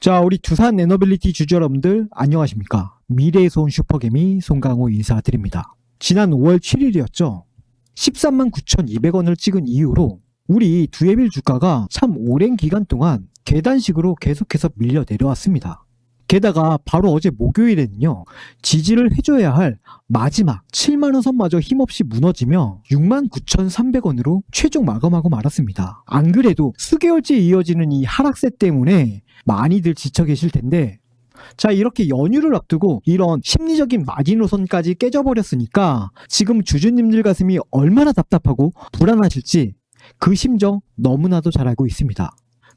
자, 우리 두산 에너빌리티 주주 여러분들 안녕하십니까? 미래에서 온 슈퍼개미 송강호 인사드립니다. 지난 5월 7일이었죠. 13만 9,200원을 찍은 이후로 우리 두예빌 주가가 참 오랜 기간 동안 계단식으로 계속해서 밀려 내려왔습니다. 게다가 바로 어제 목요일에는요, 지지를 해줘야 할 마지막 7만원 선마저 힘없이 무너지며 6만 9,300원으로 최종 마감하고 말았습니다. 안 그래도 수개월째 이어지는 이 하락세 때문에 많이들 지쳐 계실 텐데, 자, 이렇게 연휴를 앞두고 이런 심리적인 마지노선까지 깨져버렸으니까 지금 주주님들 가슴이 얼마나 답답하고 불안하실지 그 심정 너무나도 잘 알고 있습니다.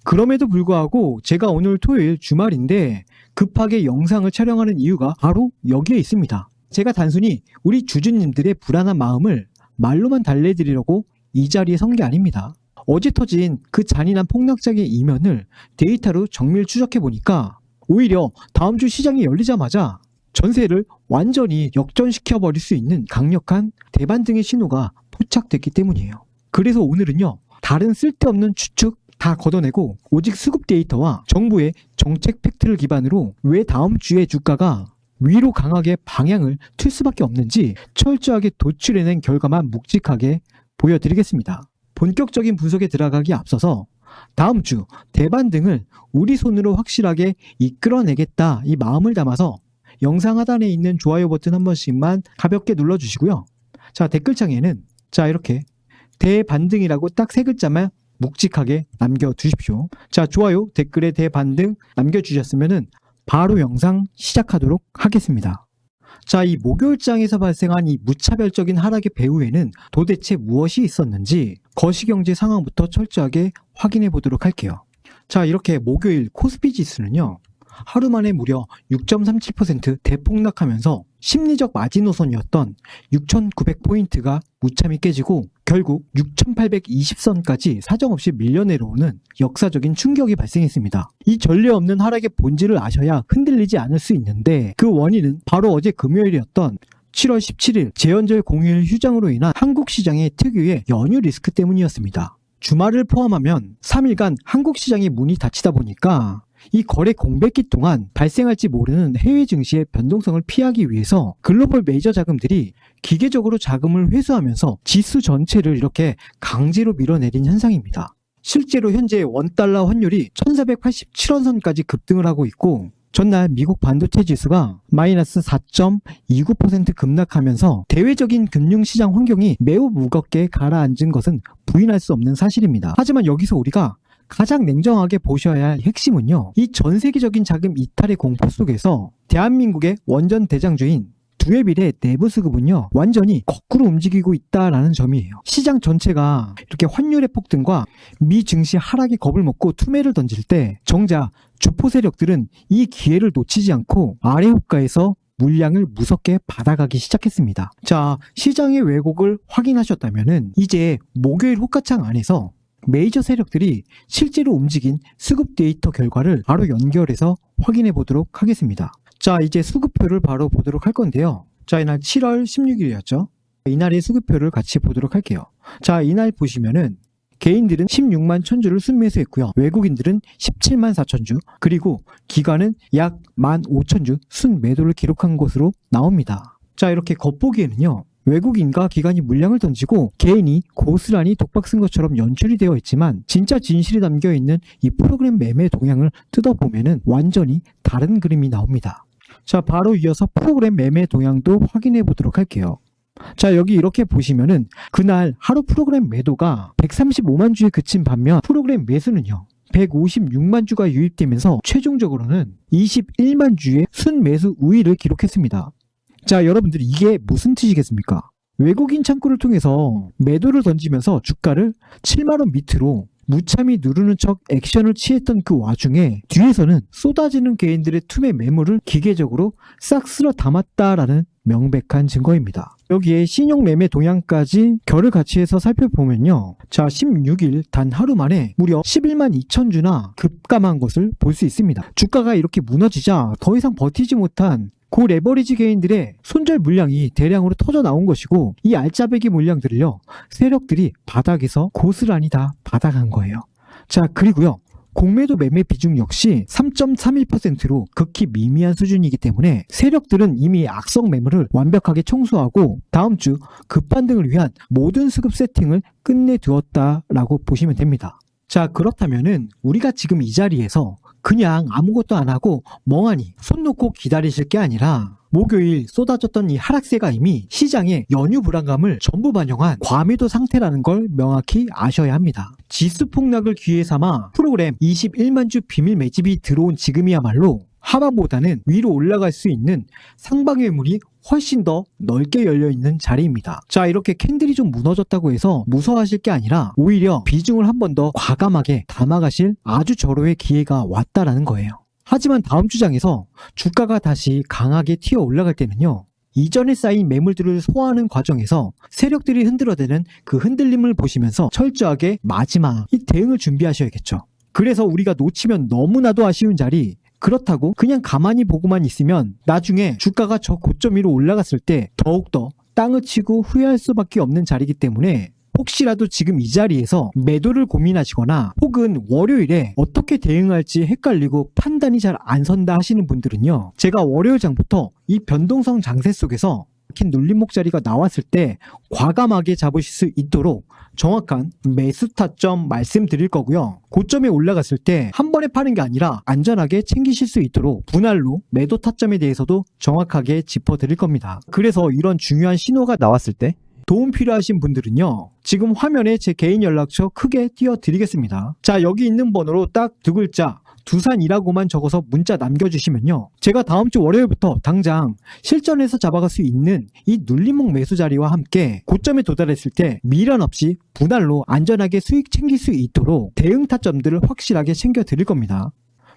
그럼에도 불구하고 제가 오늘 토요일 주말인데 급하게 영상을 촬영하는 이유가 바로 여기에 있습니다. 제가 단순히 우리 주주님들의 불안한 마음을 말로만 달래드리려고 이 자리에 선 게 아닙니다. 어제 터진 그 잔인한 폭락적인 이면을 데이터로 정밀 추적해보니까 오히려 다음 주 시장이 열리자마자 전세를 완전히 역전시켜버릴 수 있는 강력한 대반등의 신호가 포착됐기 때문이에요. 그래서 오늘은요, 다른 쓸데없는 추측 다 걷어내고 오직 수급 데이터와 정부의 정책 팩트를 기반으로 왜 다음 주에 주가가 위로 강하게 방향을 틀 수밖에 없는지 철저하게 도출해낸 결과만 묵직하게 보여드리겠습니다. 본격적인 분석에 들어가기 앞서서 다음 주 대반등을 우리 손으로 확실하게 이끌어내겠다 이 마음을 담아서 영상 하단에 있는 좋아요 버튼 한 번씩만 가볍게 눌러주시고요. 자, 댓글창에는 자, 이렇게 대반등이라고 딱 세 글자만 묵직하게 남겨두십시오. 자, 좋아요, 댓글에 대반등 남겨주셨으면 바로 영상 시작하도록 하겠습니다. 자, 이 목요일장에서 발생한 이 무차별적인 하락의 배후에는 도대체 무엇이 있었는지 거시경제 상황부터 철저하게 확인해 보도록 할게요. 자, 이렇게 목요일 코스피 지수는요, 하루 만에 무려 6.37% 대폭락하면서 심리적 마지노선이었던 6,900포인트가 무참히 깨지고 결국 6,820선까지 사정없이 밀려 내려오는 역사적인 충격이 발생했습니다. 이 전례 없는 하락의 본질을 아셔야 흔들리지 않을 수 있는데 그 원인은 바로 어제 금요일이었던 7월 17일 제헌절 공휴일 휴장으로 인한 한국 시장의 특유의 연휴 리스크 때문이었습니다. 주말을 포함하면 3일간 한국 시장의 문이 닫히다 보니까 이 거래 공백기 동안 발생할지 모르는 해외 증시의 변동성을 피하기 위해서 글로벌 메이저 자금들이 기계적으로 자금을 회수하면서 지수 전체를 이렇게 강제로 밀어내린 현상입니다. 실제로 현재 원달러 환율이 1487원 선까지 급등을 하고 있고 전날 미국 반도체 지수가 마이너스 4.29% 급락하면서 대외적인 금융시장 환경이 매우 무겁게 가라앉은 것은 부인할 수 없는 사실입니다. 하지만 여기서 우리가 가장 냉정하게 보셔야 할 핵심은요, 이 전 세계적인 자금 이탈의 공포 속에서 대한민국의 원전 대장주인 두예빌의 내부 수급은요, 완전히 거꾸로 움직이고 있다라는 점이에요. 시장 전체가 이렇게 환율의 폭등과 미 증시 하락의 겁을 먹고 투매를 던질 때 정작 주포 세력들은 이 기회를 놓치지 않고 아래 호가에서 물량을 무섭게 받아가기 시작했습니다. 자, 시장의 왜곡을 확인하셨다면은 이제 목요일 호가창 안에서 메이저 세력들이 실제로 움직인 수급 데이터 결과를 바로 연결해서 확인해 보도록 하겠습니다. 자, 이제 수급표를 바로 보도록 할 건데요. 자, 이날 7월 16일이었죠. 이날의 수급표를 같이 보도록 할게요. 자, 이날 보시면은 개인들은 16만 1000주를 순매수했고요. 외국인들은 17만 4000주, 그리고 기관은 약 15,000주 순매도를 기록한 것으로 나옵니다. 자, 이렇게 겉보기에는요, 외국인과 기관이 물량을 던지고 개인이 고스란히 독박 쓴 것처럼 연출이 되어 있지만 진짜 진실이 담겨있는 이 프로그램 매매 동향을 뜯어보면은 완전히 다른 그림이 나옵니다. 자, 바로 이어서 프로그램 매매 동향도 확인해 보도록 할게요. 자, 여기 이렇게 보시면은 그날 하루 프로그램 매도가 135만 주에 그친 반면 프로그램 매수는요, 156만 주가 유입되면서 최종적으로는 21만 주의 순매수 우위를 기록했습니다. 자, 여러분들 이게 무슨 뜻이겠습니까? 외국인 창구를 통해서 매도를 던지면서 주가를 7만원 밑으로 무참히 누르는 척 액션을 취했던 그 와중에 뒤에서는 쏟아지는 개인들의 투매 매물을 기계적으로 싹 쓸어 담았다라는 명백한 증거입니다. 여기에 신용 매매 동향까지 결을 같이 해서 살펴보면요, 자, 16일 단 하루 만에 무려 11만 2천주나 급감한 것을 볼 수 있습니다. 주가가 이렇게 무너지자 더 이상 버티지 못한 고 레버리지 개인들의 손절 물량이 대량으로 터져 나온 것이고, 이 알짜배기 물량들을요, 세력들이 바닥에서 고스란히 다 받아간 거예요. 자, 그리고요, 공매도 매매 비중 역시 3.31%로 극히 미미한 수준이기 때문에 세력들은 이미 악성 매물을 완벽하게 청소하고 다음 주 급반등을 위한 모든 수급 세팅을 끝내두었다라고 보시면 됩니다. 자, 그렇다면은 우리가 지금 이 자리에서 그냥 아무것도 안 하고 멍하니 손 놓고 기다리실 게 아니라 목요일 쏟아졌던 이 하락세가 이미 시장의 연휴 불안감을 전부 반영한 과매도 상태라는 걸 명확히 아셔야 합니다. 지수 폭락을 기회 삼아 프로그램 21만 주 비밀 매집이 들어온 지금이야말로 하방보다는 위로 올라갈 수 있는 상방의 물이 훨씬 더 넓게 열려있는 자리입니다. 자, 이렇게 캔들이 좀 무너졌다고 해서 무서워하실 게 아니라 오히려 비중을 한 번 더 과감하게 담아가실 아주 절호의 기회가 왔다라는 거예요. 하지만 다음 주장에서 주가가 다시 강하게 튀어 올라갈 때는요, 이전에 쌓인 매물들을 소화하는 과정에서 세력들이 흔들어대는 그 흔들림을 보시면서 철저하게 마지막 이 대응을 준비하셔야겠죠. 그래서 우리가 놓치면 너무나도 아쉬운 자리, 그렇다고 그냥 가만히 보고만 있으면 나중에 주가가 저 고점 위로 올라갔을 때 더욱더 땅을 치고 후회할 수밖에 없는 자리이기 때문에 혹시라도 지금 이 자리에서 매도를 고민하시거나 혹은 월요일에 어떻게 대응할지 헷갈리고 판단이 잘 안 선다 하시는 분들은요, 제가 월요일장부터 이 변동성 장세 속에서 긴 눌림목 자리가 나왔을 때 과감하게 잡으실 수 있도록 정확한 매수 타점 말씀드릴 거고요. 고점에 올라갔을 때 한 번에 파는 게 아니라 안전하게 챙기실 수 있도록 분할로 매도 타점에 대해서도 정확하게 짚어드릴 겁니다. 그래서 이런 중요한 신호가 나왔을 때 도움 필요하신 분들은요, 지금 화면에 제 개인 연락처 크게 띄워드리겠습니다. 자, 여기 있는 번호로 딱 두 글자 두산이라고만 적어서 문자 남겨주시면요, 제가 다음 주 월요일부터 당장 실전에서 잡아갈 수 있는 이 눌림목 매수 자리와 함께 고점에 도달했을 때 미련 없이 분할로 안전하게 수익 챙길 수 있도록 대응 타점들을 확실하게 챙겨드릴 겁니다.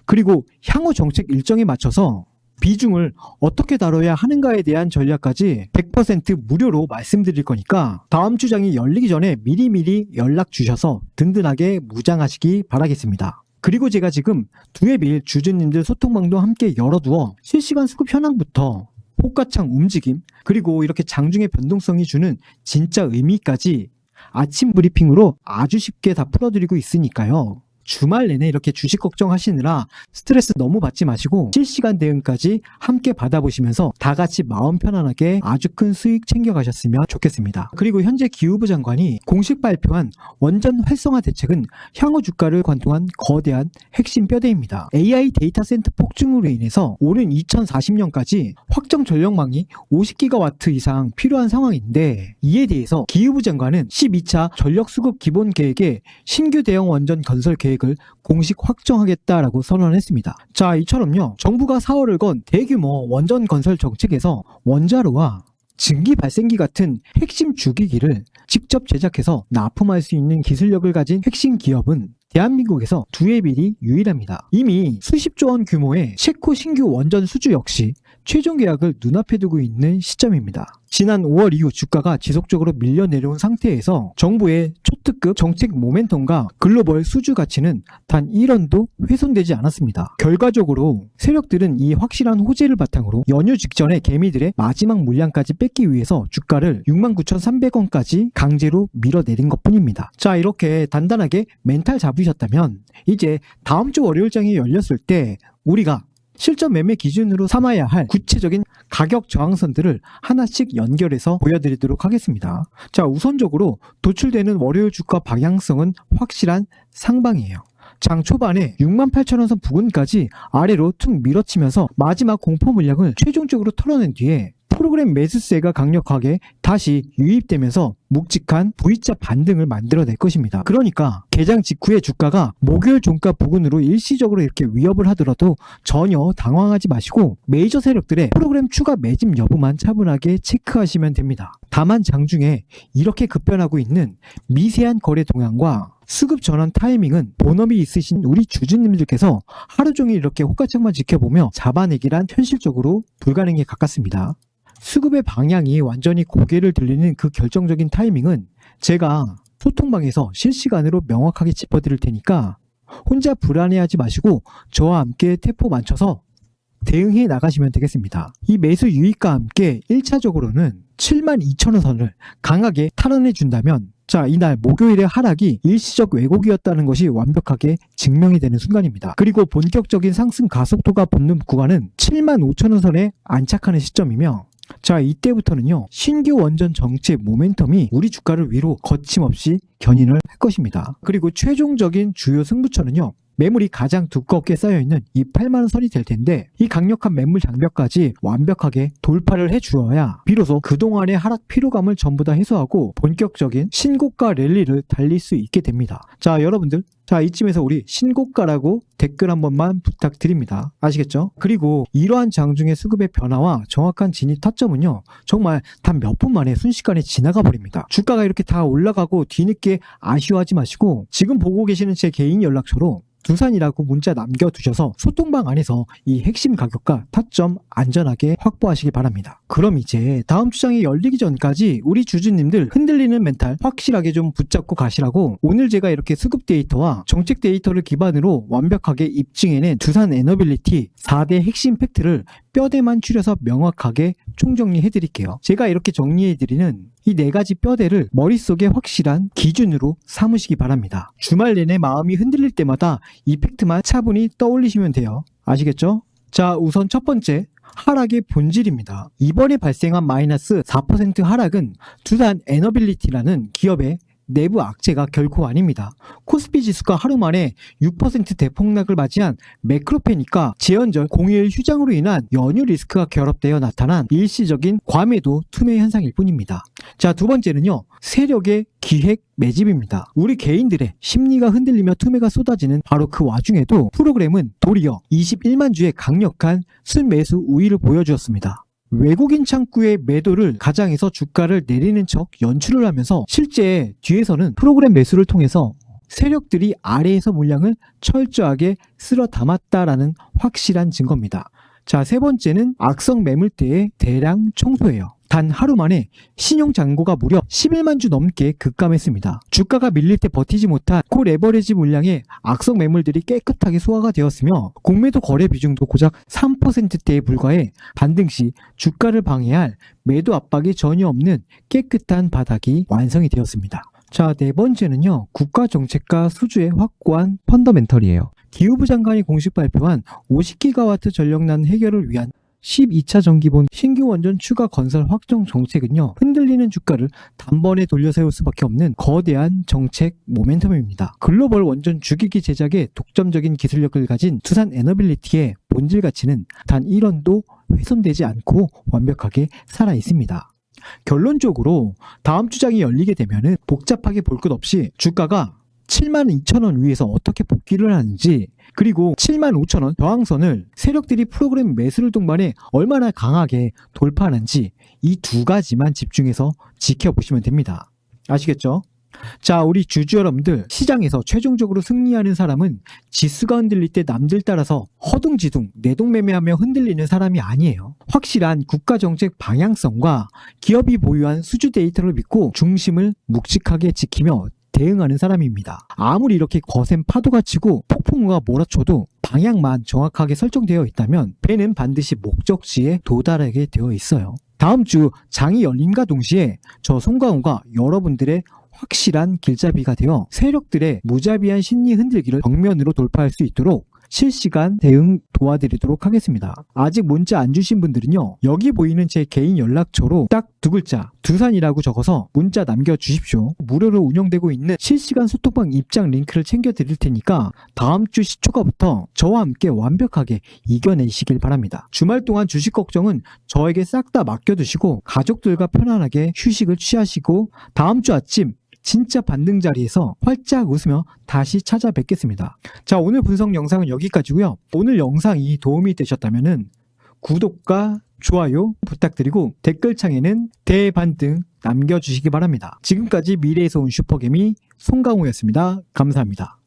그리고 향후 정책 일정에 맞춰서 비중을 어떻게 다뤄야 하는가에 대한 전략까지 100% 무료로 말씀드릴 거니까 다음 주장이 열리기 전에 미리미리 연락 주셔서 든든하게 무장하시기 바라겠습니다. 그리고 제가 지금 두해빌 주주님들 소통방도 함께 열어두어 실시간 수급 현황부터 호가창 움직임, 그리고 이렇게 장중의 변동성이 주는 진짜 의미까지 아침 브리핑으로 아주 쉽게 다 풀어드리고 있으니까요. 주말 내내 이렇게 주식 걱정하시느라 스트레스 너무 받지 마시고 실시간 대응까지 함께 받아보시면서 다 같이 마음 편안하게 아주 큰 수익 챙겨가셨으면 좋겠습니다. 그리고 현재 기후부 장관이 공식 발표한 원전 활성화 대책은 향후 주가를 관통한 거대한 핵심 뼈대입니다. AI 데이터 센터 폭증으로 인해서 오는 2040년까지 확정 전력망이 50기가와트 이상 필요한 상황인데, 이에 대해서 기후부 장관은 12차 전력수급 기본 계획에 신규 대형 원전 건설 계획을 공식 확정하겠다라고 선언했습니다. 자, 이처럼요, 정부가 4월을 건 대규모 원전 건설 정책에서 원자로와 증기 발생기 같은 핵심 주기기를 직접 제작해서 납품할 수 있는 기술력을 가진 핵심 기업은 대한민국에서 두해빌이 유일합니다. 이미 수십조 원 규모의 체코 신규 원전 수주 역시 최종 계약을 눈앞에 두고 있는 시점입니다. 지난 5월 이후 주가가 지속적으로 밀려 내려온 상태에서 정부의 초특급 정책 모멘텀과 글로벌 수주 가치는 단 1원도 훼손되지 않았습니다. 결과적으로 세력들은 이 확실한 호재를 바탕으로 연휴 직전에 개미들의 마지막 물량까지 뺏기 위해서 주가를 69,300원까지 강제로 밀어내린 것뿐입니다. 자, 이렇게 단단하게 멘탈 잡으셨다면 이제 다음 주 월요일장이 열렸을 때 우리가 실전 매매 기준으로 삼아야 할 구체적인 가격 저항선들을 하나씩 연결해서 보여드리도록 하겠습니다. 자, 우선적으로 도출되는 월요일 주가 방향성은 확실한 상방이에요. 장 초반에 68,000원 선 부근까지 아래로 툭 밀어치면서 마지막 공포 물량을 최종적으로 털어낸 뒤에 프로그램 매수세가 강력하게 다시 유입되면서 묵직한 V자 반등을 만들어낼 것입니다. 그러니까 개장 직후에 주가가 목요일 종가 부근으로 일시적으로 이렇게 위협을 하더라도 전혀 당황하지 마시고 메이저 세력들의 프로그램 추가 매집 여부만 차분하게 체크하시면 됩니다. 다만 장중에 이렇게 급변하고 있는 미세한 거래 동향과 수급 전환 타이밍은 본업이 있으신 우리 주주님들께서 하루 종일 이렇게 호가창만 지켜보며 잡아내기란 현실적으로 불가능에 가깝습니다. 수급의 방향이 완전히 고개를 들리는 그 결정적인 타이밍은 제가 소통방에서 실시간으로 명확하게 짚어드릴 테니까 혼자 불안해하지 마시고 저와 함께 템포 맞춰서 대응해 나가시면 되겠습니다. 이 매수 유입과 함께 1차적으로는 72,000원 선을 강하게 탈환해 준다면 자, 이날 목요일의 하락이 일시적 왜곡이었다는 것이 완벽하게 증명이 되는 순간입니다. 그리고 본격적인 상승 가속도가 붙는 구간은 75,000원 선에 안착하는 시점이며, 자, 이때부터는요, 신규 원전 정체 모멘텀이 우리 주가를 위로 거침없이 견인을 할 것입니다. 그리고 최종적인 주요 승부처는요, 매물이 가장 두껍게 쌓여있는 이 8만원 선이 될 텐데, 이 강력한 매물 장벽까지 완벽하게 돌파를 해주어야 비로소 그동안의 하락 피로감을 전부 다 해소하고 본격적인 신고가 랠리를 달릴 수 있게 됩니다. 자, 여러분들, 자, 이쯤에서 우리 신고가라고 댓글 한 번만 부탁드립니다. 아시겠죠? 그리고 이러한 장중의 수급의 변화와 정확한 진입 타점은요, 정말 단 몇 분 만에 순식간에 지나가 버립니다. 주가가 이렇게 다 올라가고 뒤늦게 아쉬워하지 마시고, 지금 보고 계시는 제 개인 연락처로 두산이라고 문자 남겨두셔서 소통방 안에서 이 핵심 가격과 타점 안전하게 확보하시기 바랍니다. 그럼 이제 다음 주장이 열리기 전까지 우리 주주님들 흔들리는 멘탈 확실하게 좀 붙잡고 가시라고, 오늘 제가 이렇게 수급 데이터와 정책 데이터를 기반으로 완벽하게 입증해낸 두산 에너빌리티 4대 핵심 팩트를 뼈대만 추려서 명확하게 총정리해드릴게요. 제가 이렇게 정리해드리는 이 4가지 뼈대를 머릿속에 확실한 기준으로 삼으시기 바랍니다. 주말 내내 마음이 흔들릴 때마다 이 팩트만 차분히 떠올리시면 돼요. 아시겠죠? 자, 우선 첫 번째, 하락의 본질입니다. 이번에 발생한 마이너스 4% 하락은 두산 에너빌리티라는 기업의 내부 악재가 결코 아닙니다. 코스피 지수가 하루 만에 6% 대폭락을 맞이한 매크로패니까 재연절 공휴일 휴장으로 인한 연휴 리스크가 결합되어 나타난 일시적인 과매도 투매 현상일 뿐입니다. 자, 두 번째는요, 세력의 기획 매집입니다. 우리 개인들의 심리가 흔들리며 투매가 쏟아지는 바로 그 와중에도 프로그램은 도리어 21만 주의 강력한 순매수 우위를 보여주었습니다. 외국인 창구의 매도를 가장해서 주가를 내리는 척 연출을 하면서 실제 뒤에서는 프로그램 매수를 통해서 세력들이 아래에서 물량을 철저하게 쓸어 담았다라는 확실한 증거입니다. 자, 세 번째는 악성 매물대의 대량 청소예요. 단 하루 만에 신용 잔고가 무려 11만 주 넘게 급감했습니다. 주가가 밀릴 때 버티지 못한 고레버리지 물량의 악성 매물들이 깨끗하게 소화가 되었으며, 공매도 거래 비중도 고작 3%대에 불과해 반등 시 주가를 방해할 매도 압박이 전혀 없는 깨끗한 바닥이 완성이 되었습니다. 자, 네 번째는요, 국가정책과 수주의 확고한 펀더멘털이에요. 기후부 장관이 공식 발표한 50기가와트 전력난 해결을 위한 12차 정기본 신규 원전 추가 건설 확정 정책은요, 흔들리는 주가를 단번에 돌려세울 수밖에 없는 거대한 정책 모멘텀입니다. 글로벌 원전 주기기 제작에 독점적인 기술력을 가진 두산 에너빌리티의 본질 가치는 단 1원도 훼손되지 않고 완벽하게 살아 있습니다. 결론적으로 다음 주장이 열리게 되면은 복잡하게 볼 것 없이 주가가 72,000원 위에서 어떻게 복귀를 하는지, 그리고 75,000원 저항선을 세력들이 프로그램 매수를 동반해 얼마나 강하게 돌파하는지, 이 두 가지만 집중해서 지켜보시면 됩니다. 아시겠죠? 자, 우리 주주 여러분들, 시장에서 최종적으로 승리하는 사람은 지수가 흔들릴 때 남들 따라서 허둥지둥 내동매매하며 흔들리는 사람이 아니에요. 확실한 국가정책 방향성과 기업이 보유한 수주 데이터를 믿고 중심을 묵직하게 지키며 대응하는 사람입니다. 아무리 이렇게 거센 파도가 치고 폭풍우가 몰아쳐도 방향만 정확하게 설정되어 있다면 배는 반드시 목적지에 도달하게 되어 있어요. 다음 주 장이 열림과 동시에 저 송강호가 여러분들의 확실한 길잡이가 되어 세력들의 무자비한 심리 흔들기를 정면으로 돌파할 수 있도록 실시간 대응 도와드리도록 하겠습니다. 아직 문자 안 주신 분들은요, 여기 보이는 제 개인 연락처로 딱 두 글자 두산이라고 적어서 문자 남겨주십시오. 무료로 운영되고 있는 실시간 소통방 입장 링크를 챙겨 드릴 테니까 다음 주 시초가부터 저와 함께 완벽하게 이겨내시길 바랍니다. 주말 동안 주식 걱정은 저에게 싹 다 맡겨두시고 가족들과 편안하게 휴식을 취하시고 다음 주 아침 진짜 반등 자리에서 활짝 웃으며 다시 찾아뵙겠습니다. 자, 오늘 분석 영상은 여기까지고요. 오늘 영상이 도움이 되셨다면 구독과 좋아요 부탁드리고 댓글창에는 대반등 남겨주시기 바랍니다. 지금까지 미래에서 온 슈퍼개미 송강호였습니다. 감사합니다.